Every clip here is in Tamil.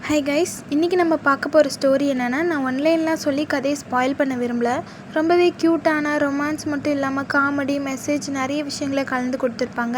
ஹை கைஸ், இன்றைக்கி நம்ம பார்க்க போகிற ஸ்டோரி என்னென்னா, நான் ஒன்லைன்லாம் சொல்லி கதையை ஸ்பாயில் பண்ண விரும்பல. ரொம்பவே க்யூட்டான ரொமான்ஸ் மட்டும் இல்லாமல் காமெடி மெசேஜ் நிறைய விஷயங்களை கலந்து கொடுத்துருப்பாங்க.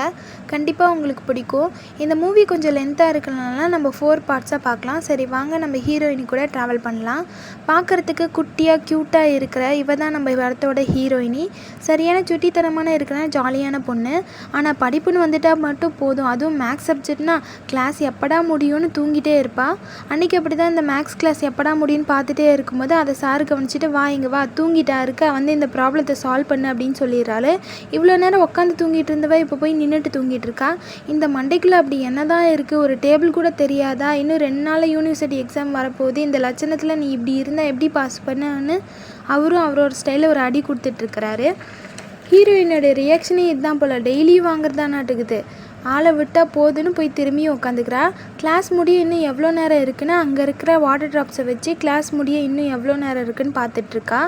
கண்டிப்பாக உங்களுக்கு பிடிக்கும். இந்த மூவி கொஞ்சம் லென்த்தாக இருக்கிறனால நம்ம 4 பார்ட்ஸாக பார்க்கலாம். சரி வாங்க நம்ம ஹீரோயினி கூட ட்ராவல் பண்ணலாம். பார்க்குறதுக்கு குட்டியாக க்யூட்டாக இருக்கிற இவ தான் நம்ம படத்தோட ஹீரோயினி. சரியான சுட்டித்தனமான இருக்கிற ஜாலியான பொண்ணு. ஆனால் படிப்புன்னு வந்துட்டால் மட்டும் போதும். அதுவும் மேக்ஸ் சப்ஜெக்ட்னா கிளாஸ் எப்படா முடியும்னு தூங்கிட்டே இருப்பாள். அன்றைக்கி அப்படி தான் இந்த மேக்ஸ் கிளாஸ் எப்படா முடியும்னு பார்த்துட்டே இருக்கும்போது அதை சாரு கவனிச்சிட்டு வா இங்கே வா தூங்கிட்டா இருக்க வந்து இந்த ப்ராப்ளத்தை சால்வ் பண்ணு அப்படின்னு சொல்லிடுறாரு. இவ்வளோ நேரம் உட்காந்து தூங்கிட்டு இருந்தவ இப்போ போய் நின்றுட்டு தூங்கிட்டு இருக்கா. இந்த மண்டைக்குள்ளே அப்படி என்ன தான் இருக்குது, ஒரு டேபிள் கூட தெரியாதா, இன்னும் 2 நாளில் யூனிவர்சிட்டி எக்ஸாம் வரப்போகுது, இந்த லட்சணத்தில் நீ இப்படி இருந்தால் எப்படி பாஸ் பண்ணுன்னு அவரும் அவரோட ஸ்டைலில் ஒரு அடி கொடுத்துட்ருக்கிறாரு. ஹீரோயினோட ரியாக்ஷனே இதுதான் போல், டெய்லியும் வாங்குறதா நாட்டுக்குது. ஆளை விட்டால் போதுன்னு போய் திரும்பியும் உட்காந்துக்கிறா. கிளாஸ் முடிய இன்னும் எவ்வளோ நேரம் இருக்குன்னு அங்கே இருக்கிற வாட்டர் ட்ராப்ஸை வச்சு கிளாஸ் முடிய இன்னும் எவ்வளோ நேரம் இருக்குன்னு பார்த்துட்ருக்கா.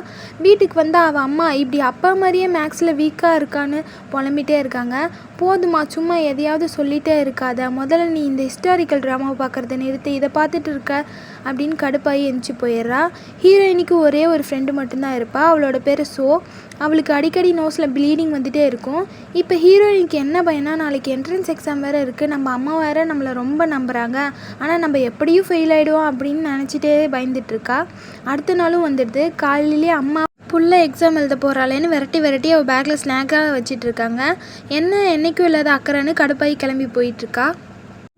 வீட்டுக்கு வந்து அவள் அம்மா இப்படி அப்பா மாதிரியே மேக்ஸில் வீக்காக இருக்கான்னு புலம்பிகிட்டே இருக்காங்க. போதுமா, சும்மா எதையாவது சொல்லிகிட்டே இருக்காத, முதல்ல நீ இந்த ஹிஸ்டாரிக்கல் ட்ராமாவை பார்க்குறத நிறுத்தி இதை பார்த்துட்டு இருக்க அப்படின்னு கடுப்பாகி எந்திச்சு போயிடுறா. ஹீரோயினிக்கு ஒரே ஒரு ஃப்ரெண்டு மட்டும்தான் இருப்பாள். அவளோட பேர் சோ. அவளுக்கு அடிக்கடி நோஸில் ப்ளீடிங் வந்துகிட்டே இருக்கும். இப்போ ஹீரோயினுக்கு என்ன பயனா, நாளைக்கு என்ட்ரன்ஸ் எக்ஸாம் வேறு இருக்குது, நம்ம அம்மா வேறு நம்மளை ரொம்ப நம்புகிறாங்க, ஆனால் நம்ம எப்படியும் ஃபெயில் ஆகிடுவோம் அப்படின்னு நினச்சிட்டே பயந்துட்டுருக்கா. அடுத்த நாளும் வந்துடுது. காலையிலே அம்மா புள்ள எக்ஸாம் எழுத போகிறாளேன்னு விரட்டி அவள் பேக்கில் ஸ்நாக்காக வச்சிட்ருக்காங்க. என்ன என்றைக்கும் இல்லாத அக்கறைன்னு கடுப்பாகி கிளம்பி போயிட்டுருக்கா.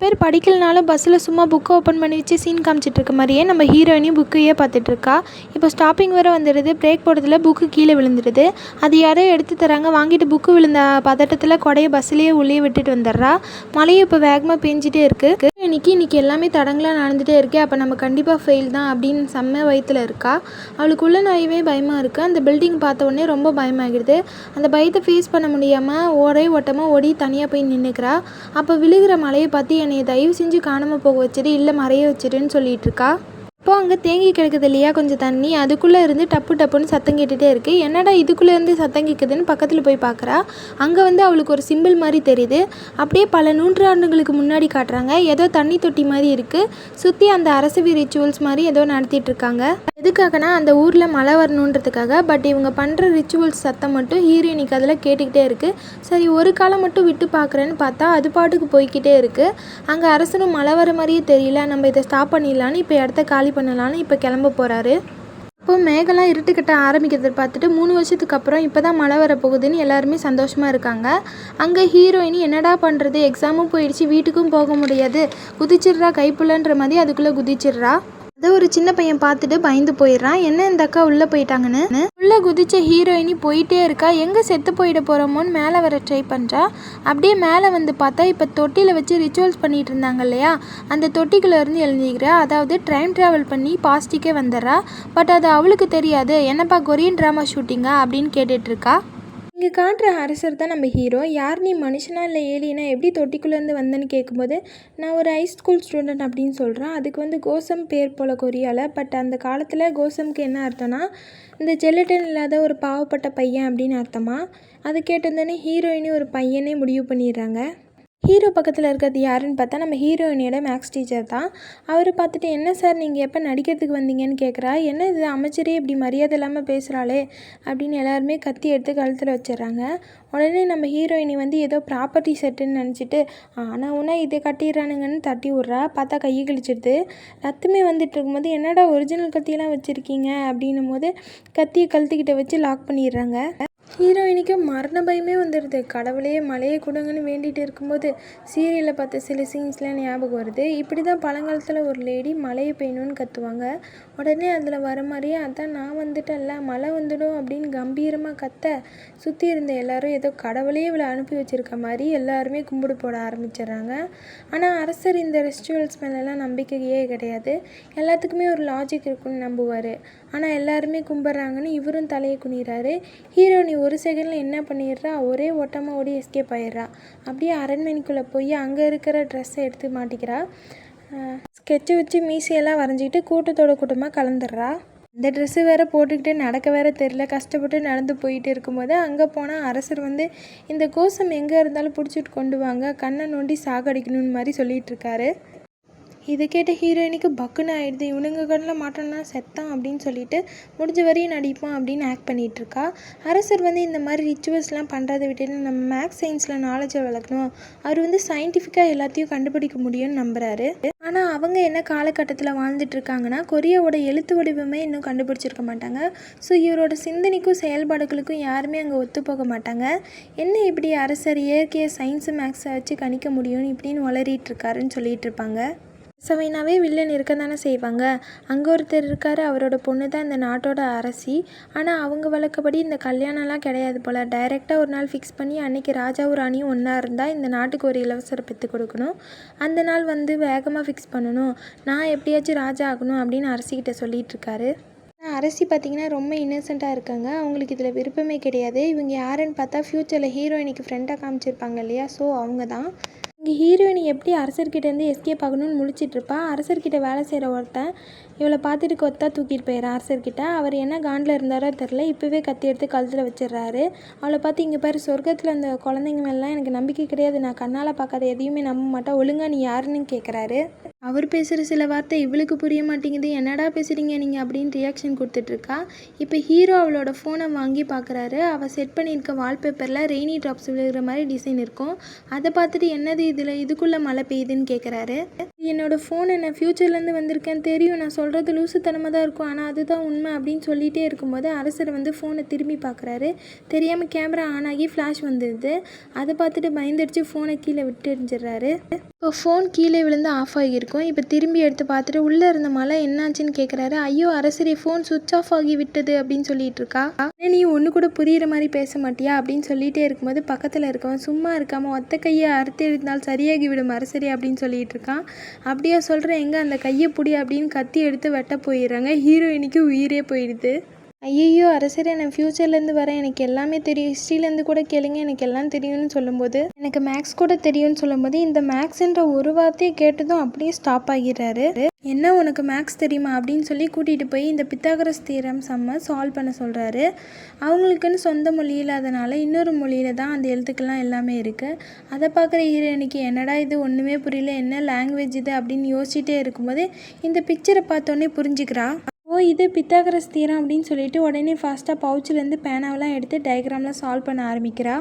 பேர் படிக்கலனாலும் பஸ்ஸில் சும்மா புக்கை ஓப்பன் பண்ணி வச்சு சீன் காமிச்சிட்ருக்க மாதிரியே நம்ம ஹீரோயினையும் புக்கையே பார்த்துட்ருக்கா. இப்போ ஸ்டாப்பிங் வேறு வந்துடுது. பிரேக் போடுறதுல புக்கு கீழே விழுந்துடுது. அது யாரோ எடுத்து தராங்க. வாங்கிட்டு புக்கு விழுந்த பதட்டத்தில் கொடையை பஸ்ஸிலேயே உள்ளே விட்டுட்டு வந்துடுறா. மழையும் இப்போ வேகமாக பெஞ்சிட்டே இருக்குது. இன்னைக்கு எல்லாமே தடங்களாக நடந்துகிட்டே இருக்குது. அப்போ நம்ம கண்டிப்பாக ஃபெயில் தான் அப்படின்னு செம்ம வயிற்றில் இருக்கா. அவளுக்குள்ள நிறையவே பயமாக இருக்குது. அந்த பில்டிங் பார்த்த உடனே ரொம்ப பயமாகிடுது. அந்த பயத்தை ஃபேஸ் பண்ண முடியாமல் ஒரே ஓட்டமாக ஓடி தனியாக போய் நின்றுக்கிறா. அப்போ விழுகிற மழையை பார்த்து என்னை தயவு செஞ்சு காணாமல் போக வச்சுட்டு இல்லை மறைய வச்சுட்டுன்னு சொல்லிட்டு இருக்கா. இப்போ அங்கே தேங்கி கிடக்குது இல்லையா கொஞ்சம் தண்ணி, அதுக்குள்ளே இருந்து டப்பு டப்புன்னு சத்தம் கேட்டுகிட்டே இருக்குது. என்னடா இதுக்குள்ளே இருந்து சத்தம் கேட்குதுன்னு பக்கத்தில் போய் பார்க்குறா. அங்கே வந்து அவளுக்கு ஒரு சிம்பிள் மாதிரி தெரியுது. அப்படியே பல நூற்றாண்டுகளுக்கு முன்னாடி காட்டுறாங்க. ஏதோ தண்ணி தொட்டி மாதிரி இருக்குது. சுற்றி அந்த அரசவி ரிச்சுவல்ஸ் மாதிரி ஏதோ நடத்திட்டு இருக்காங்க. எதுக்காகனா அந்த ஊரில் மழை வரணுன்றதுக்காக. பட் இவங்க பண்ணுற ரிச்சுவல்ஸ் சத்தம் மட்டும் ஹீரோயினிக்கு அதில் கேட்டுக்கிட்டே இருக்குது. சரி ஒரு காலம் மட்டும் விட்டு பார்க்குறேன்னு பார்த்தா அது பாட்டுக்கு போய்கிட்டே இருக்குது. அங்கே அரசனும் மழை வர மாதிரியே தெரியல. நம்ம இதை ஸ்டாப் பண்ணிடலான்னு இப்போ இடத்த காலி பண்ணலான்னு இப்போ கிளம்ப போகிறாரு. இப்போ மேகலாம் இருட்டுக்கட்ட ஆரம்பிக்கிறத பார்த்துட்டு 3 வருஷத்துக்கு அப்புறம் இப்போ தான் மழை வரப்போகுதுன்னு எல்லாருமே சந்தோஷமாக இருக்காங்க. அங்கே ஹீரோயினி என்னடா பண்ணுறது, எக்ஸாமும் போயிடுச்சு, வீட்டுக்கும் போக முடியாது, குதிச்சிடுறா கைப்புள்ளன்ற மாதிரி அதுக்குள்ளே குதிச்சிடுறா. அதை ஒரு சின்ன பையன் பார்த்துட்டு பயந்து போயிடுறான். என்ன இந்த அக்கா உள்ளே போயிட்டாங்கன்னு. உள்ளே குதிச்ச ஹீரோயினி போயிட்டே இருக்கா. எங்கே செத்து போயிட போகிறோமோன்னு மேலே வர ட்ரை பண்ணுறா. அப்படியே மேலே வந்து பார்த்தா இப்போ தொட்டியில் வச்சு ரிச்சுவல்ஸ் பண்ணிகிட்டு இருந்தாங்க இல்லையா, அந்த தொட்டிக்குள்ளேருந்து எழுந்திக்கிறா. அதாவது டைம் ட்ராவல் பண்ணி பாஸ்டிக்கே வந்துடுறா. பட் அது அவளுக்கு தெரியாது. என்னப்பா கொரியன் ட்ராமா ஷூட்டிங்கா அப்படின்னு கேட்டுட்ருக்கா. இங்கே காட்டுற அரசர் தான் நம்ம ஹீரோ. யார் நீ, மனுஷனா இல்லை ஏலியனா, எப்படி தொட்டிக்குள்ளேருந்து வந்தேன்னு கேட்கும்போது நான் ஒரு ஹை ஸ்கூல் ஸ்டூடெண்ட் அப்படின்னு சொல்கிறான். அதுக்கு வந்து கோசம் பேர் போல் கொரியாவில். பட் அந்த காலத்தில் கோசம்க்கு என்ன அர்த்தம்னா இந்த ஜெலட்டன் இல்லாத ஒரு பாவப்பட்ட பையன் அப்படின்னு அர்த்தமா. அது கேட்டிருந்தோன்னே ஹீரோயினி ஒரு பையனே முடிவு பண்ணிடுறாங்க. ஹீரோ பக்கத்தில் இருக்கிறது யாருன்னு பார்த்தா நம்ம ஹீரோயினியோட மேக்ஸ் டீச்சர் தான். அவர் பார்த்துட்டு என்ன சார் நீங்கள் எப்போ நடிக்கிறதுக்கு வந்தீங்கன்னு கேட்குறா. என்ன இது அமைச்சரே இப்படி மரியாதை இல்லாமல் பேசுகிறாளே அப்படின்னு எல்லாருமே கத்தி எடுத்து கழுத்தில் வச்சிடுறாங்க. உடனே நம்ம ஹீரோயினி வந்து ஏதோ ப்ராப்பர்ட்டி செட்டுன்னு நினச்சிட்டு ஆனால் உன்னா இதை கட்டிடுறானுங்கன்னு தட்டி விட்றா. பார்த்தா கையை கிழிச்சிடுது. ரத்தமே வந்துட்டு இருக்கும்போது என்னடா ஒரிஜினல் கத்தியெல்லாம் வச்சுருக்கீங்க அப்படின்னும் போது கத்தியை கழுத்துக்கிட்ட வச்சு லாக் பண்ணிடுறாங்க. ஹீரோயினிக்கு மரண பயமே வந்துடுது. கடவுளே மழையை கொடுங்கன்னு வேண்டிகிட்டு இருக்கும்போது சீரியலில் பார்த்த சில சீன்ஸ்லாம் ஞாபகம் வருது. இப்படி தான் பழங்காலத்தில் ஒரு லேடி மழையை பெய்யணும்னு கத்துவாங்க. உடனே அதில் வர மாதிரியே அதான் நான் வந்துட்டேன்ல மழை வந்துடும் அப்படின்னு கம்பீரமாக கத்த சுற்றி இருந்த எல்லாரும் ஏதோ கடவுளே இவளை அனுப்பி வச்சுருக்க மாதிரி எல்லாருமே கும்பிடு போட ஆரம்பிச்சிடுறாங்க. ஆனால் அரசர் இந்த ரிச்சுவல்ஸ் மேலெல்லாம் நம்பிக்கையே கிடையாது. எல்லாத்துக்குமே ஒரு லாஜிக் இருக்குன்னு நம்புவார். ஆனால் எல்லாருமே கும்பிட்றாங்கன்னு இவரும் தலையை குனிறாரு. ஹீரோயினி ஒரு செகண்டில் என்ன பண்ணிடுறா, ஒரே ஓட்டமாக ஓடி எஸ்கேப் ஆகிடுறா. அப்படியே அரண்மனைக்குள்ளே போய் அங்கே இருக்கிற ட்ரெஸ்ஸை எடுத்து மாட்டிக்கிறா. ஸ்கெட்சை வச்சு மீசையெல்லாம் வரைஞ்சிக்கிட்டு கூட்டத்தோட கூட்டமாக கலந்துடுறா. இந்த ட்ரெஸ்ஸு வேறு போட்டுக்கிட்டே நடக்க வேறு தெரில. கஷ்டப்பட்டு நடந்து போயிட்டு இருக்கும்போது அங்கே போனால் அரசர் வந்து இந்த கோசம் எங்கே இருந்தாலும் பிடிச்சிட்டு கொண்டு வாங்க, கண்ணை நோண்டி சாகடிக்கணும்னு மாதிரி சொல்லிகிட்டு இருக்காரு. இதை கேட்ட ஹீரோயினுக்கு பக்குன்னு ஆயிடுது. இவனுங்க கண்ணில் மாட்டோன்னா செத்தான் அப்படின்னு சொல்லிட்டு முடிஞ்ச வரையும் நடிப்பான் அப்படின்னு ஆக்ட் பண்ணிகிட்டு இருக்கா. அரசர் வந்து இந்த மாதிரி ரிச்சுவல்ஸ்லாம் பண்ணுறதை விட்டுட்டு நம்ம மேக்ஸ் சயின்ஸில் நாலேஜை வளர்க்கணும், அவர் வந்து சயின்டிஃபிக்காக எல்லாத்தையும் கண்டுபிடிக்க முடியும்னு நம்புகிறாரு. ஆனால் அவங்க என்ன காலகட்டத்தில் வாழ்ந்துட்டு இருக்காங்கன்னா, கொரியாவோட எழுத்து வடிவமே இன்னும் கண்டுபிடிச்சிருக்க மாட்டாங்க. ஸோ இவரோட சிந்தனைக்கும் செயல்பாடுகளுக்கும் யாருமே அங்கே ஒத்து போக மாட்டாங்க. என்ன இப்படி அரசர் இயற்கையை சயின்ஸு மேக்ஸை வச்சு கணிக்க முடியும்னு இப்படின்னு வளரிட்டு இருக்காருன்னு சொல்லிட்டு இருப்பாங்க. சவைனாவே வில்லன் இருக்க தானே செய்வாங்க. அங்கே ஒருத்தர் இருக்கார், அவரோட பொண்ணு தான் இந்த நாட்டோட அரசி. ஆனால் அவங்க வழக்கப்படி இந்த கல்யாணம்லாம் கிடையாது போல். டைரெக்டாக ஒரு நாள் ஃபிக்ஸ் பண்ணி அன்றைக்கி ராஜாவும் ராணியும் ஒன்றா இருந்தால் இந்த நாட்டுக்கு ஒரு இளவரசரை பெற்று கொடுக்கணும், அந்த நாள் வந்து வேகமாக ஃபிக்ஸ் பண்ணணும், நான் எப்படியாச்சும் ராஜா ஆகணும் அப்படின்னு அரசிக்கிட்ட சொல்லிகிட்டு இருக்காரு. அரசி பார்த்திங்கன்னா ரொம்ப இன்னசென்ட்டாக இருக்காங்க. அவங்களுக்கு இதில் விருப்பமே கிடையாது. இவங்க யாருன்னு பார்த்தா ஃப்யூச்சரில் ஹீரோயினுக்கு ஃப்ரெண்டாக காமிச்சிருப்பாங்க இல்லையா, ஸோ அவங்க தான். இங்கே ஹீரோயினி எப்படி அரசர்கிட்டேருந்து எஸ்கேப் ஆகணும்னு முழிச்சிட்ருப்பா. அரசர்கிட்ட வேலை செய்கிற ஒருத்தன் இவளை பார்த்துட்டு கொத்தா தூக்கிட்டு போயிடறான் அரசர்கிட்ட. அவர் என்ன காண்டில் இருந்தாரோ தெரில, இப்போவே கத்தி எடுத்து கழுத்தில் வச்சிடுறாரு. அவளை பார்த்து, இங்கே பாரு, சொர்க்கத்தில் அந்த குழந்தைங்க மேலாம் எனக்கு நம்பிக்கை கிடையாது, நான் கண்ணால் பார்க்காத எதையுமே நம்ப மாட்டேன், ஒழுங்காக நீ யாருன்னு கேட்குறாரு. அவர் பேசுகிற சில வார்த்தை இவளுக்கு புரிய மாட்டேங்குது. என்னடா பேசுகிறீங்க நீங்கள் அப்படின்னு ரியாக்ஷன் கொடுத்துட்ருக்கா. இப்போ ஹீரோ அவளோட ஃபோனை வாங்கி பார்க்குறாரு. அவள் செட் பண்ணியிருக்க வால்பேப்பரில் ரெய்னி ட்ராப்ஸ் விழுகிற மாதிரி டிசைன் இருக்கும். அதை பார்த்துட்டு என்னது இதில் இதுக்குள்ளே மழை பெய்யுதுன்னு கேட்குறாரு. என்னோடய ஃபோன் என்ன ஃப்யூச்சர்லேருந்து வந்திருக்கேன்னு தெரியும், நான் சொல்கிறது லூசுத்தனமாக தான் இருக்கும், ஆனால் அதுதான் உண்மை அப்படின்னு சொல்லிகிட்டே இருக்கும்போது அரசர் வந்து ஃபோனை திரும்பி பார்க்குறாரு. தெரியாமல் கேமரா ஆன் ஆகி ஃப்ளாஷ் வந்துடுது. அதை பார்த்துட்டு பயந்துடுச்சு ஃபோனை கீழே விட்டு எரிஞ்சிடுறாரு. இப்போ ஃபோன் கீழே விழுந்து ஆஃப் ஆகியிருக்கும். இப்போ திரும்பி எடுத்து பார்த்துட்டு உள்ளே இருந்த மழை என்னாச்சுன்னு கேட்குறாரு. ஐயோ அரசரே, ஃபோன் சுவிட்ச் ஆஃப் ஆகி விட்டது அப்படின்னு சொல்லிட்டு இருக்கா. நீ ஒன்று கூட புரிகிற மாதிரி பேச மாட்டியா அப்படின்னு சொல்லிகிட்டே இருக்கும்போது பக்கத்தில் இருக்கவன் சும்மா இருக்காமல் ஒத்த கையை அறுத்து எடுத்தால் சரியாகி விடும் அரசரே அப்படின்னு சொல்லிட்டு இருக்கான். அப்படியே சொல்கிறேன், எங்கே அந்த கையை பிடி அப்படின்னு கத்தி எடுத்து வெட்ட போயிடுறாங்க. ஹீரோயினுக்கு உயிரே போயிடுது. ஐயையோ அரசரே, நான் ஃப்யூச்சர்லேருந்து வரேன், எனக்கு எல்லாமே தெரியும், ஹிஸ்ட்ரியிலேருந்து கூட கேளுங்க, எனக்கு எல்லாம் தெரியும்னு சொல்லும்போது, எனக்கு மேக்ஸ் கூட தெரியும்னு சொல்லும்போது, இந்த மேக்ஸ்ன்ற ஒரு வார்த்தையை கேட்டதும் அப்படியே ஸ்டாப் ஆகிடுறாரு. என்ன உனக்கு மேக்ஸ் தெரியுமா அப்படின்னு சொல்லி கூட்டிகிட்டு போய் இந்த பித்தாகரஸ் தியரம் சம்மை சால்வ் பண்ண சொல்கிறாரு. அவங்களுக்குன்னு சொந்த மொழி இல்லாதனால இன்னொரு மொழியில் தான் அந்த எழுத்துக்கெல்லாம் எல்லாமே இருக்குது. அதை பார்க்குற ஹீரோயினுக்கு என்னடா இது ஒன்றுமே புரியல, என்ன லாங்குவேஜ் இது அப்படின்னு யோசிச்சுட்டே இருக்கும்போது இந்த பிக்சரை பார்த்தோன்னே புரிஞ்சுக்கிறா. இது பித்தாகரஸ் தியரம் அப்படின்னு சொல்லிட்டு உடனே ஃபாஸ்ட்டாக பவுச்சிலேருந்து பேனாவெல்லாம் எடுத்து டயக்ராம்லாம் சால்வ் பண்ண ஆரம்பிக்கிறா.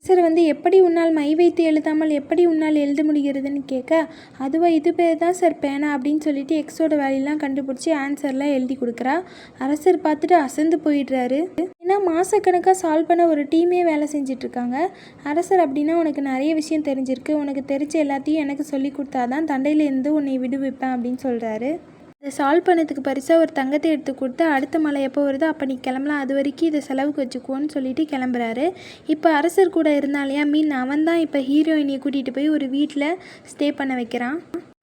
சார் வந்து எப்படி உன்னால் மை வைத்து எழுதாமல் எப்படி உன்னால் எழுத முடிகிறதுன்னு கேட்க, அதுவா இது பேர் தான் சார் பேனா அப்படின்னு சொல்லிட்டு எக்ஸோட வேலையெல்லாம் கண்டுபிடிச்சி ஆன்சர்லாம் எழுதி கொடுக்குறா. அரசர் பார்த்துட்டு அசந்து போயிடுறாரு. ஏன்னா மாதக்கணக்காக சால்வ் பண்ண ஒரு டீமே வேலை செஞ்சிட்ருக்காங்க. அரசர் அப்படின்னா உனக்கு நிறைய விஷயம் தெரிஞ்சிருக்கு, உனக்கு தெரிஞ்ச எல்லாத்தையும் எனக்கு சொல்லி கொடுத்தாதான் தண்டையிலேருந்து உன்னை விடுவிப்பேன் அப்படின்னு சொல்கிறாரு. இதை சால்வ் பண்ணதுக்கு பரிசாக ஒரு தங்கத்தை எடுத்து கொடுத்து அடுத்த மழை எப்போ வருதோ அப்போ நீ கிளம்பலாம், அது வரைக்கும் இதை செலவுக்கு வச்சுக்குவோன்னு சொல்லிட்டு கிளம்புறாரு. இப்போ அரசர் கூட இருந்தாலையா அவன் தான் இப்போ ஹீரோயினியை கூட்டிகிட்டு போய் ஒரு வீட்டில் ஸ்டே பண்ண வைக்கிறான்.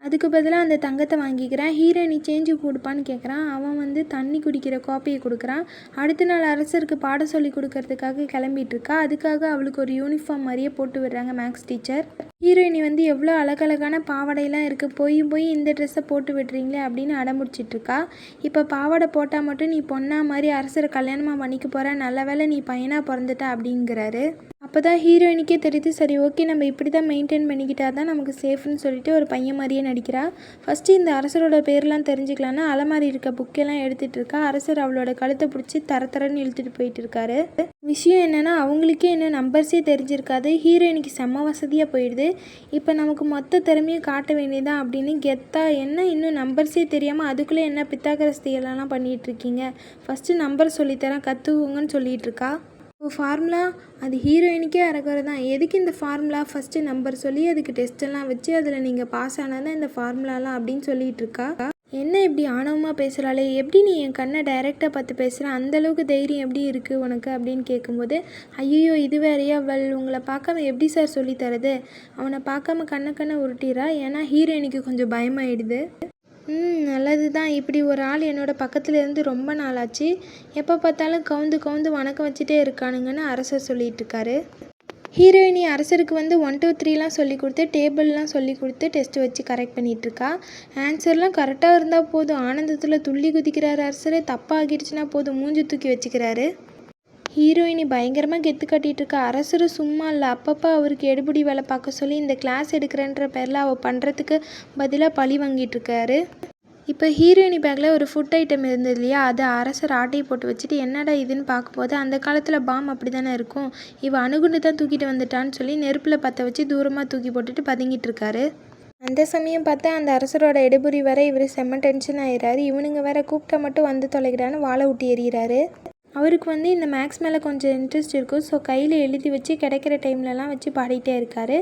அதுக்கு பதிலாக அந்த தங்கத்தை வாங்கிக்கிறான். ஹீரோயினி சேஞ்சு கொடுப்பான்னு கேட்குறான். அவன் வந்து தண்ணி குடிக்கிற காப்பியை கொடுக்குறான். அடுத்த நாள் அரசருக்கு பாடம் சொல்லி கொடுக்கறதுக்காக கிளம்பிட்டுருக்கா. அதுக்காக அவளுக்கு ஒரு யூனிஃபார்ம் மாதிரியே போட்டு விடுறாங்க மேக்ஸ் டீச்சர். ஹீரோயினி வந்து எவ்வளோ அழகழகான பாவாடையெல்லாம் இருக்குது, போய் இந்த ட்ரெஸ்ஸை போட்டு விடுறீங்களே அப்படின்னு அடமுடிச்சிட்ருக்கா. இப்போ பாவாடை போட்டால் மட்டும் நீ பொண்ணா மாதிரி அரசரை கல்யாணமாக பண்ணிக்க போகிற, நல்ல வேளை நீ பையனாக பிறந்துட்ட அப்படிங்கிறாரு. அப்போ தான் ஹீரோயினுக்கே தெரியுது, சரி ஓகே நம்ம இப்படி தான் மெயின்டைன் பண்ணிக்கிட்டா தான் நமக்கு சேஃப்னு சொல்லிட்டு ஒரு பையன் மாதிரியே நடிக்கிறா. ஃபஸ்ட்டு இந்த அரசரோட பேர்லாம் தெரிஞ்சுக்கலான்னா அலமாரி இருக்க புக்கெல்லாம் எடுத்துகிட்டு இருக்கா. அரசர் அவளோட கழுத்தை பிடிச்சி தரன்னு இழுத்துட்டு போயிட்டு இருக்காரு. விஷயம் என்னென்னா அவங்களுக்கே இன்னும் நம்பர்ஸே தெரிஞ்சிருக்காது. ஹீரோயினுக்கு செம்ம வசதியாக போயிடுது. இப்போ நமக்கு மொத்த திறமையும் காட்ட வேண்டியதான் அப்படின்னு கெத்தா, என்ன இன்னும் நம்பர்ஸே தெரியாமல் அதுக்குள்ளே என்ன பித்தாகரஸ் தியரம்லாம் பண்ணிகிட்ருக்கீங்க, ஃபஸ்ட்டு நம்பர் சொல்லித்தரேன் கற்றுக்குங்கன்னு சொல்லிகிட்டு இருக்கா. ஃபார்முலா அது ஹீரோயினுக்கே அறக்குறை தான். எதுக்கு இந்த ஃபார்முலா, ஃபஸ்ட்டு நம்பர் சொல்லி அதுக்கு டெஸ்ட்டெல்லாம் வச்சு அதில் நீங்கள் பாஸ் ஆனால் தான் இந்த ஃபார்முலாலாம் அப்படின்னு சொல்லிகிட்டு இருக்கா. என்ன இப்படி ஆணவமாக பேசுகிறாளே, எப்படி நீ என் கண்ணை டைரெக்டாக பார்த்து பேசுகிற, அந்தளவுக்கு தைரியம் எப்படி இருக்குது உனக்கு அப்படின்னு கேட்கும்போது, ஐயோ இது வேறையா, உங்களை பார்க்காம எப்படி சார் சொல்லித்தரது, அவனை பார்க்காம கண்ணை உருட்டிறா. ஏன்னா ஹீரோயினுக்கு கொஞ்சம் பயமாயிடுது. நல்லது தான், இப்படி ஒரு ஆள் என்னோட பக்கத்தில் இருந்து ரொம்ப நாளாச்சு, எப்போ பார்த்தாலும் கவுந்து வணக்கம் வச்சுட்டே இருக்கானுங்கன்னு அரசர் சொல்லிகிட்டு இருக்காரு. ஹீரோயினி அரசருக்கு வந்து 1 2 3லாம் சொல்லி கொடுத்து டேபிள்லாம் சொல்லி கொடுத்து டெஸ்ட்டு வச்சு கரெக்ட் பண்ணிகிட்ருக்கா. ஆன்சர்லாம் கரெக்டாக இருந்தால் போதும், ஆனந்தத்தில் துள்ளி குதிக்கிறாரு அரசர். தப்பாகிடுச்சுன்னா போதும் மூஞ்சி தூக்கி வச்சுக்கிறாரு. ஹீரோயினி பயங்கரமாக கெத்து கட்டிகிட்டு இருக்கா. அரசரும் சும்மா இல்லை, அப்பப்போ அவருக்கு எடுபிடி வேலை பார்க்க சொல்லி இந்த கிளாஸ் எடுக்கிறேன்ற பேரில் அவள் பண்ணுறதுக்கு பதிலாக பழி வாங்கிட்டு இருக்காரு. இப்போ ஹீரோயினி பேக்கில் ஒரு ஃபுட் ஐட்டம் இருந்தது இல்லையா, அதை அரசர் ஆட்டையை போட்டு வச்சுட்டு என்னடா இதுன்னு பார்க்கும்போது அந்த காலத்தில் பாம் அப்படி தானே இருக்கும், இவள் அணுகுண்டு தான் தூக்கிட்டு வந்துட்டான்னு சொல்லி நெருப்பில் பற்ற வச்சு தூரமாக தூக்கி போட்டுட்டு பதுங்கிட்டு இருக்காரு. அந்த சமயம் பார்த்தா அந்த அரசரோட எடுபுரி வேற இவர் செம்ம டென்ஷன் ஆயிடுறாரு. இவனுங்க வேற கூப்பிட்டா மட்டும் வந்து தொலைக்கிறான்னு வாழை விட்டு எறிகிறாரு. அவருக்கு இந்த மேக்ஸ் மேலே கொஞ்சம் இன்ட்ரெஸ்ட் இருக்கும். ஸோ கையில் எழுதி வச்சு கிடைக்கிற டைம்லலாம் வச்சு பாடிட்டே இருக்கார்.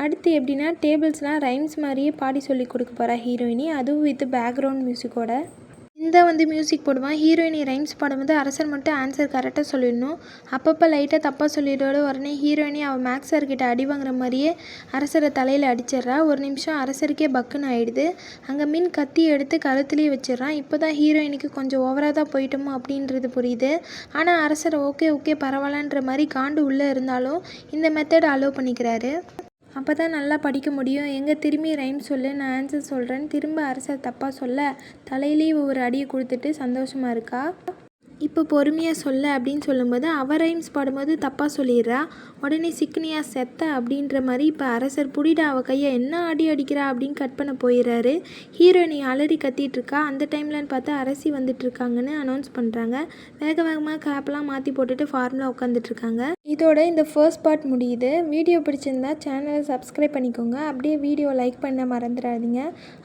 அடுத்து எப்படின்னா டேபிள்ஸ்லாம் ரைம்ஸ் மாதிரியே பாடி சொல்லி கொடுக்க போகிறா ஹீரோயினி, அதுவும் வித் பேக்ரவுண்ட் மியூசிக்கோட. இந்த மியூசிக் போடுவான். ஹீரோயினி ரைம்ஸ் பாடும்போது அரசர் மட்டும் ஆன்சர் கரெக்டாக சொல்லிடணும். அப்பப்போ லைட்டாக தப்பாக சொல்லிடோட உடனே ஹீரோயினி அவள் மேக்ஸ் சார்கிட்ட அடி வாங்குற மாதிரியே அரசரை தலையில் அடிச்சிட்றா. ஒரு நிமிஷம் அரசருக்கே பக்குன்னு ஆகிடுது. அங்கே மீன் கத்தி எடுத்து கழுத்துலேயே வச்சிடறான். இப்போ தான் ஹீரோயினிக்கு கொஞ்சம் ஓவராக தான் போயிட்டோமோ அப்படின்றது புரியுது. ஆனால் அரசர் ஓகே பரவாயில்லன்ற மாதிரி காண்டு உள்ளே இருந்தாலும் இந்த மெத்தட் அலோவ் பண்ணிக்கிறாரு. அப்போ தான் நல்லா படிக்க முடியும். எங்கே திரும்பி ரைம் சொல்லு, நான் ஆன்சர் சொல்கிறேன்னு திரும்ப அரசர் தப்பாக சொல்ல தலையிலேயே ஒரு அடியை கொடுத்துட்டு சந்தோஷமாக இருக்கா. இப்போ பொறுமையாக சொல்ல அப்படின்னு சொல்லும்போது அவள் ரைம்ஸ் பாடும்போது தப்பாக சொல்லிடுறா. உடனே சிக்கனியா செத்த அப்படின்ற மாதிரி இப்போ அரசர் புடிடா அவள் கையை என்ன அடி அடிக்கிறா அப்படின்னு கட் பண்ண போயிடுறாரு. ஹீரோயினி அலறி கத்திட்டு இருக்கா. அந்த டைம்லன்னு பார்த்தா அரசி வந்துட்டுருக்காங்கன்னு அனௌன்ஸ் பண்ணுறாங்க. வேகமாக கேப்லாம் மாற்றி போட்டுட்டு ஃபார்மில் உட்காந்துட்ருக்காங்க. இதோட இந்த ஃபர்ஸ்ட் பார்ட் முடியுது. வீடியோ பிடிச்சிருந்தா சேனலை சப்ஸ்கிரைப் பண்ணிக்கோங்க. அப்படியே வீடியோ லைக் பண்ண மறந்துடாதீங்க.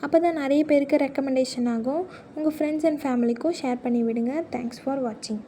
அப்போ தான் நிறைய பேருக்கு ரெக்கமெண்டேஷன் ஆகும். உங்கள் ஃப்ரெண்ட்ஸ் அண்ட் ஃபேமிலிக்கும் ஷேர் பண்ணி விடுங்க. Thanks for watching.